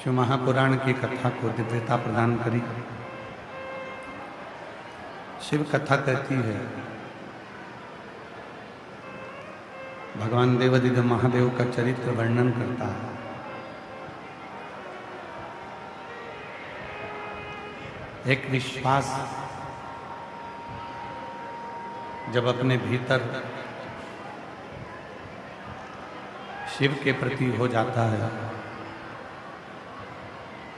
शिव महापुराण की कथा को दिव्यता प्रदान करी। शिव कथा कहती है भगवान देवादिदेव महादेव का चरित्र वर्णन करता है। एक विश्वास जब अपने भीतर शिव के प्रति हो जाता है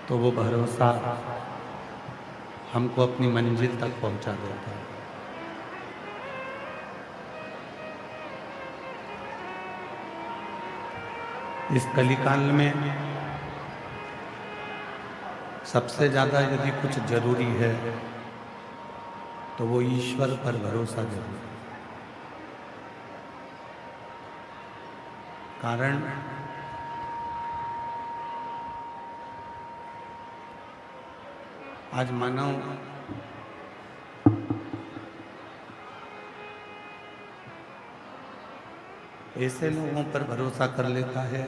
तो वो भरोसा हमको अपनी मंजिल तक पहुंचा देता है। इस कलिकाल में सबसे ज्यादा यदि कुछ जरूरी है तो वो ईश्वर पर भरोसा जरूरी है। कारण आज मानव ऐसे लोगों पर भरोसा कर लेता है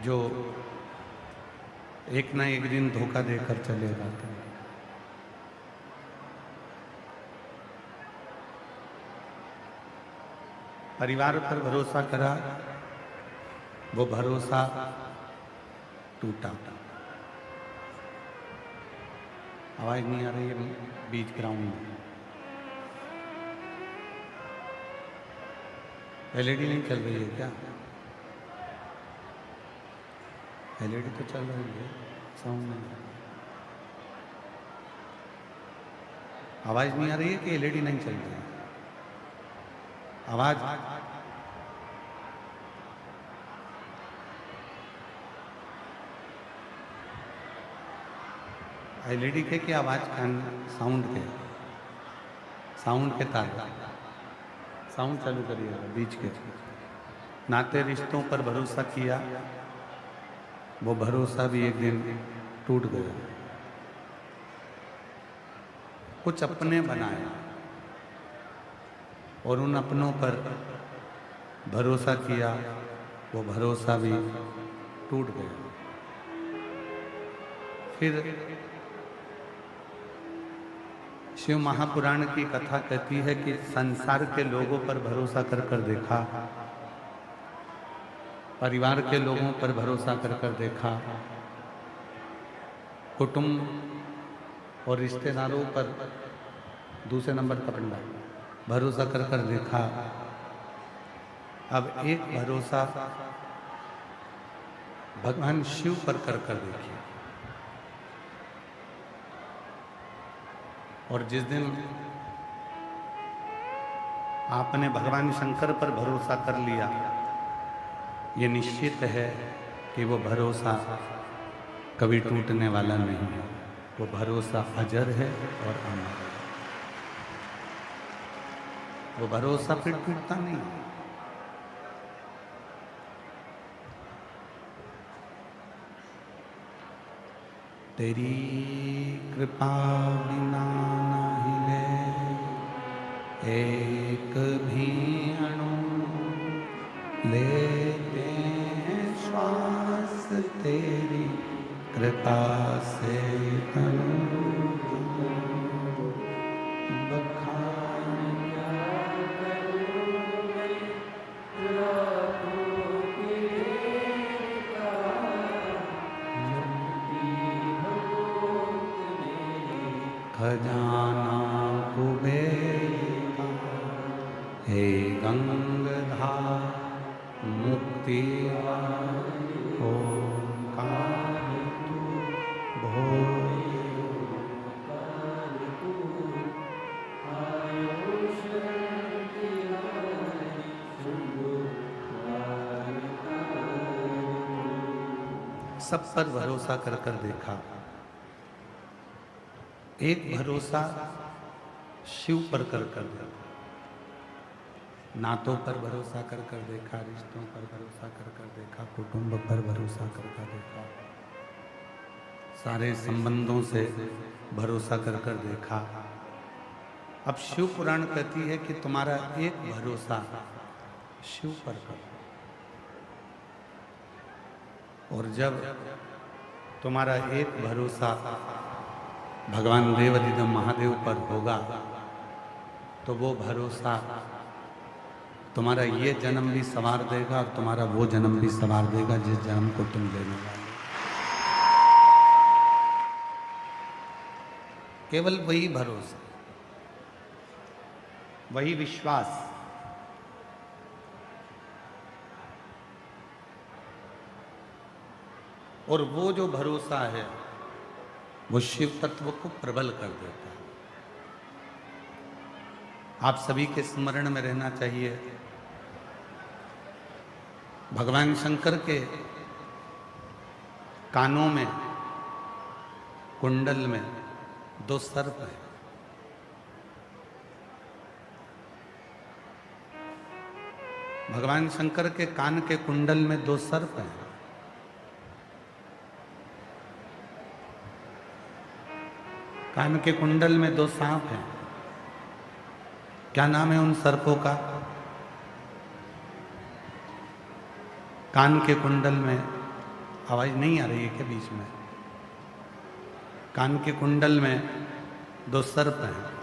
जो एक ना एक दिन धोखा देकर चले जाते हैं। परिवार पर भरोसा करा, वो भरोसा टूटा। आवाज नहीं आ रही है बीच ग्राउंड में। एलईडी नहीं चल रही है क्या? एलईडी तो चल रही है, साउंड नहीं। आवाज नहीं आ रही है कि एलईडी नहीं चल रही है? आवाज एलईडी के कि आवाज का साउंड के तार साउंड चालू करिए बीच के। नाते रिश्तों पर भरोसा किया, वो भरोसा भी एक दिन टूट गया। कुछ अपने बनाए और उन अपनों पर भरोसा किया, वो भरोसा भी टूट गया। फिर शिव महापुराण की कथा कहती है कि संसार के लोगों पर भरोसा कर कर देखा, परिवार के लोगों पर भरोसा कर कर देखा, कुटुंब और रिश्तेदारों पर दूसरे नंबर का पंडा भरोसा कर कर देखा। अब एक भरोसा भगवान शिव पर कर कर देखिए। और जिस दिन आपने भगवान शंकर पर भरोसा कर लिया, ये निश्चित है कि वो भरोसा कभी टूटने वाला नहीं है। वो भरोसा अजर है और अमर है। वो भरोसा फिर टूटता नहीं। तेरी कृपा बिना ना हिले एक भी अणु, लेते हैं श्वास तेरी कृपा से तनु। खजाना कुबेर हे गंगाधर मुक्ति ओंकार तू भोले। सब पर भरोसा कर कर देखा। एक भरोसा शिव पर कर कर देखा। नातों पर भरोसा कर कर देखा, रिश्तों पर भरोसा कर कर देखा, कुटुंब पर भरोसा कर कर देखा, सारे संबंधों से भरोसा कर कर देखा। अब शिव पुराण कहती है कि तुम्हारा एक भरोसा शिव पर करो। और जब तुम्हारा एक भरोसा भगवान देवाधिदेव महादेव पर होगा तो वो भरोसा तुम्हारा ये जन्म भी संवार देगा और तुम्हारा वो जन्म भी संवार देगा जिस जन्म को तुम लेने वाले। केवल वही भरोसा, वही विश्वास। और वो जो भरोसा है वो शिव तत्व को प्रबल कर देता है। आप सभी के स्मरण में रहना चाहिए, भगवान शंकर के कानों में कुंडल में दो सर्प हैं। भगवान शंकर के कान के कुंडल में दो सर्प हैं। कान के कुंडल में दो सांप हैं। क्या नाम है उन सर्पों का? कान के कुंडल में आवाज नहीं आ रही है क्या बीच में? कान के कुंडल में दो सर्प हैं।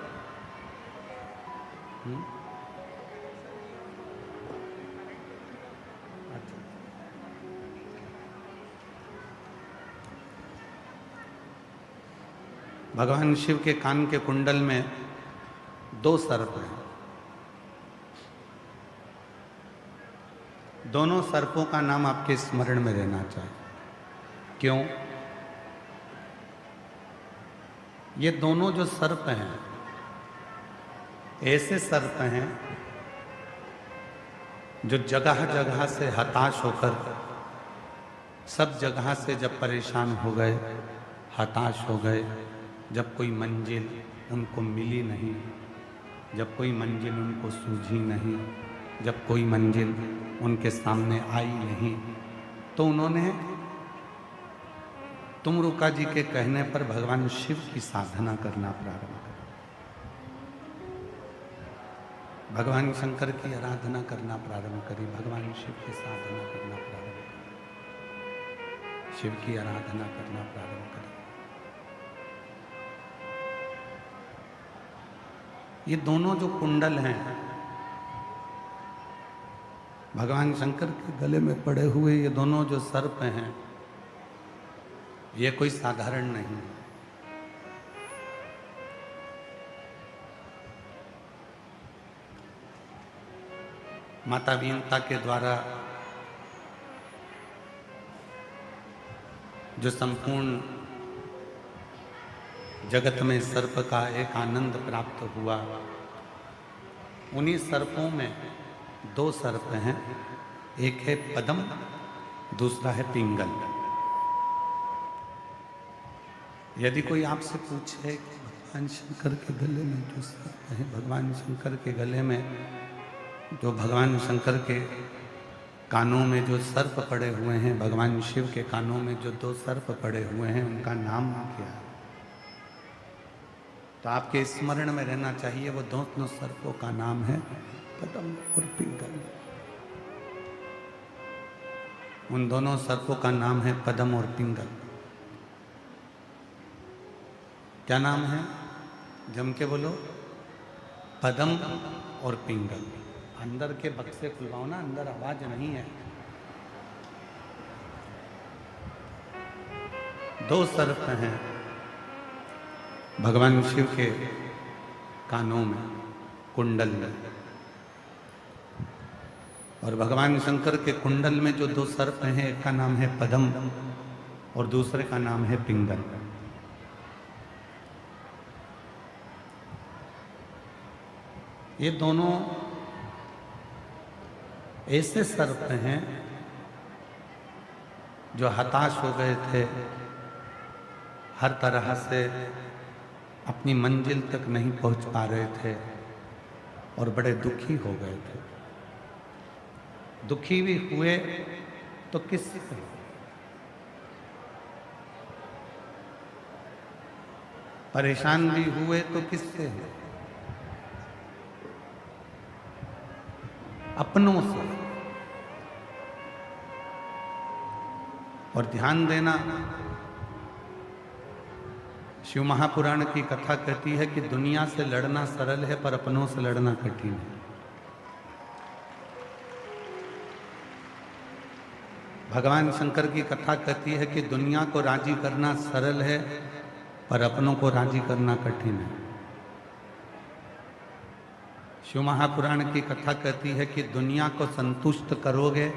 भगवान शिव के कान के कुंडल में दो सर्प हैं। दोनों सर्पों का नाम आपके स्मरण में रहना चाहिए। क्यों? ये दोनों जो सर्प हैं ऐसे सर्प हैं जो जगह जगह से हताश होकर, सब जगह से जब परेशान हो गए, हताश हो गए, जब कोई मंजिल उनको मिली नहीं, जब कोई मंजिल उनको सूझी नहीं, जब कोई मंजिल उनके सामने आई नहीं, तो उन्होंने तुमरुका जी के कहने पर भगवान शिव की साधना करना प्रारंभ कर, भगवान शंकर की आराधना करना प्रारंभ करी, भगवान शिव की साधना करना प्रारंभ करी, शिव की आराधना करना प्रारंभ करी। ये दोनों जो कुंडल हैं भगवान शंकर के गले में पड़े हुए, ये दोनों जो सर्प हैं, ये कोई साधारण नहीं। माता वीणता के द्वारा जो संपूर्ण जगत में सर्प का एक आनंद प्राप्त हुआ, उन्हीं सर्पों में दो सर्प हैं। एक है पद्म, दूसरा है पिंगल। यदि कोई आपसे पूछे कि भगवान शंकर के गले में जो सर्प है, भगवान शंकर के गले में जो, भगवान शंकर के कानों में जो सर्प पड़े हुए हैं, भगवान शिव के कानों में जो दो सर्प पड़े हुए हैं, उनका नाम क्या है? तो आपके स्मरण में रहना चाहिए वो दोनों सर्पों का नाम है पद्म और पिंगल। उन दोनों सर्पों का नाम है पद्म और पिंगल। क्या नाम है? जम के बोलो। पद्म और पिंगल। अंदर के बक्से खुलवाओ ना, अंदर आवाज नहीं है। दो सर्प हैं भगवान शिव के कानों में, कुंडल में, और भगवान शंकर के कुंडल में जो दो सर्प हैं, एक का नाम है पद्म और दूसरे का नाम है पिंगल। ये दोनों ऐसे सर्प हैं जो हताश हो गए थे, हर तरह से अपनी मंजिल तक नहीं पहुंच पा रहे थे और बड़े दुखी हो गए थे। दुखी भी हुए तो किससे? परेशान भी हुए तो किससे? अपनों से। और ध्यान देना, शिव महापुराण की कथा कहती है कि दुनिया से लड़ना सरल है पर अपनों से लड़ना कठिन है। भगवान शंकर की कथा कहती है कि दुनिया को राजी करना सरल है पर अपनों को राजी करना कठिन है। शिव महापुराण की कथा कहती है कि दुनिया को संतुष्ट करोगे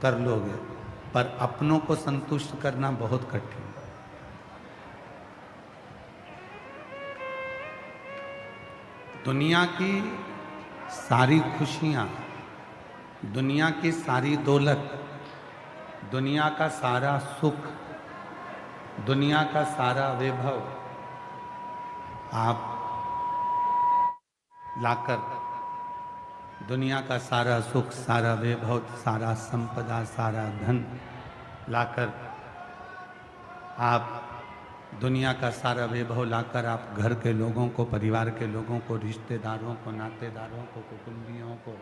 कर लोगे, पर अपनों को संतुष्ट करना बहुत कठिन। दुनिया की सारी खुशियां, दुनिया की सारी दौलत, दुनिया का सारा सुख, दुनिया का सारा वैभव आप लाकर, दुनिया का सारा सुख, सारा वैभव, सारा संपदा, सारा धन लाकर आप, दुनिया का सारा वैभव लाकर आप घर के लोगों को, परिवार के लोगों को, रिश्तेदारों को, नातेदारों को, कुटुंबियों को,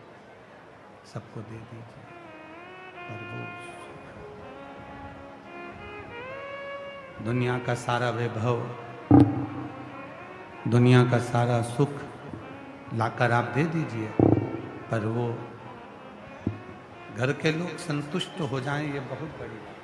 सबको दे दीजिए। पर वो दुनिया का सारा वैभव, दुनिया का सारा सुख लाकर आप दे दीजिए, पर वो घर के लोग संतुष्ट हो जाएं, ये बहुत बड़ी बात।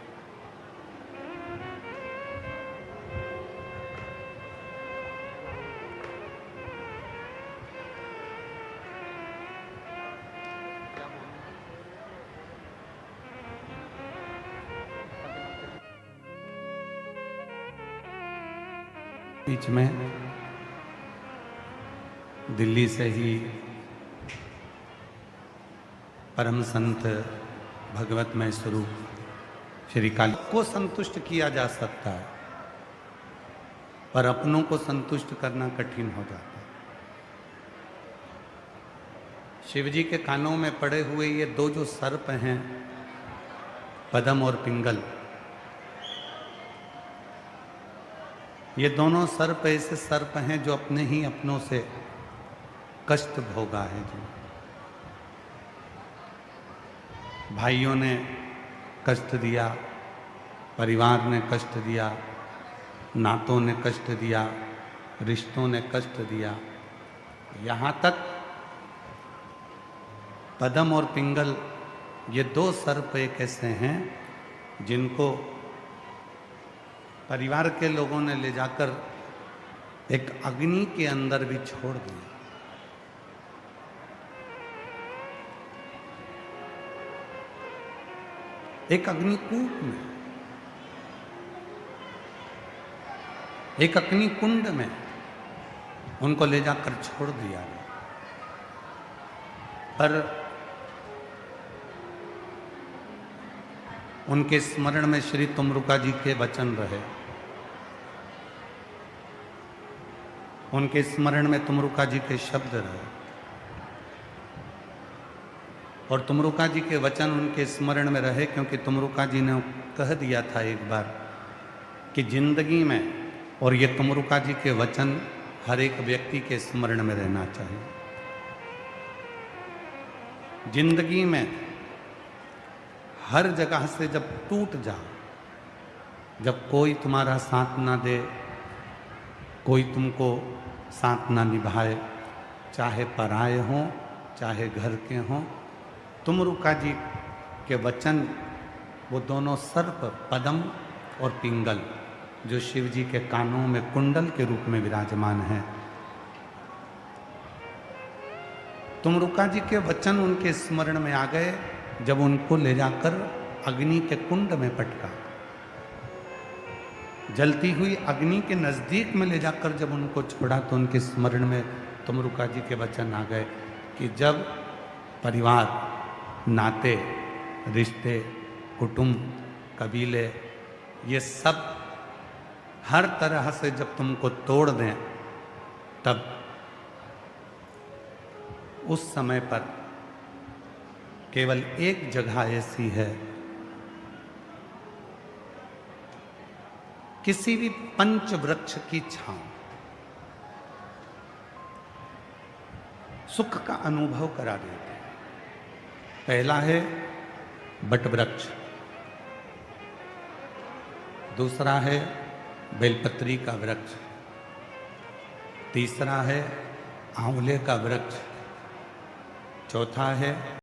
बीच में दिल्ली से ही परम संत भगवतमय स्वरूप श्री काली को संतुष्ट किया जा सकता है, पर अपनों को संतुष्ट करना कठिन हो जाता है। शिव जी के कानों में पड़े हुए ये दो जो सर्प हैं, पद्म और पिंगल, ये दोनों सर्प ऐसे सर्प हैं जो अपने ही अपनों से कष्ट भोगा है। जी, भाइयों ने कष्ट दिया, परिवार ने कष्ट दिया, नातों ने कष्ट दिया, रिश्तों ने कष्ट दिया, यहाँ तक पद्म और पिंगल ये दो सर्प एक ऐसे हैं जिनको परिवार के लोगों ने ले जाकर एक अग्नि के अंदर भी छोड़ दिया। एक अग्निकूप में, एक अग्निकुंड में उनको ले जाकर छोड़ दिया गया। पर उनके स्मरण में श्री तुमरुका जी के वचन रहे, उनके स्मरण में तुमरुका जी के शब्द रहे, और तुमरुका जी के वचन उनके स्मरण में रहे, क्योंकि तुमरुका जी ने कह दिया था एक बार कि जिंदगी में, और ये तुमरुका जी के वचन हर एक व्यक्ति के स्मरण में रहना चाहिए, जिंदगी में हर जगह से जब टूट जाओ, जब कोई तुम्हारा साथ ना दे, कोई तुमको साथ ना निभाए, चाहे पराए हों चाहे घर के हों, तुमरुका जी के वचन, वो दोनों सर्प पद्म और पिंगल जो शिव जी के कानों में कुंडल के रूप में विराजमान है, तुमरुका जी के वचन उनके स्मरण में आ गए जब उनको ले जाकर अग्नि के कुंड में पटका। जलती हुई अग्नि के नजदीक में ले जाकर जब उनको छोड़ा तो उनके स्मरण में तुमरुका जी के वचन आ गए कि जब परिवार, नाते, रिश्ते, कुटुंब, कबीले, ये सब हर तरह से जब तुमको तोड़ दें, तब उस समय पर केवल एक जगह ऐसी है, किसी भी पंच वृक्ष की छांव, सुख का अनुभव करा देते हैं। पहला है बट वृक्ष, दूसरा है बेलपत्री का वृक्ष, तीसरा है आंवले का वृक्ष, चौथा है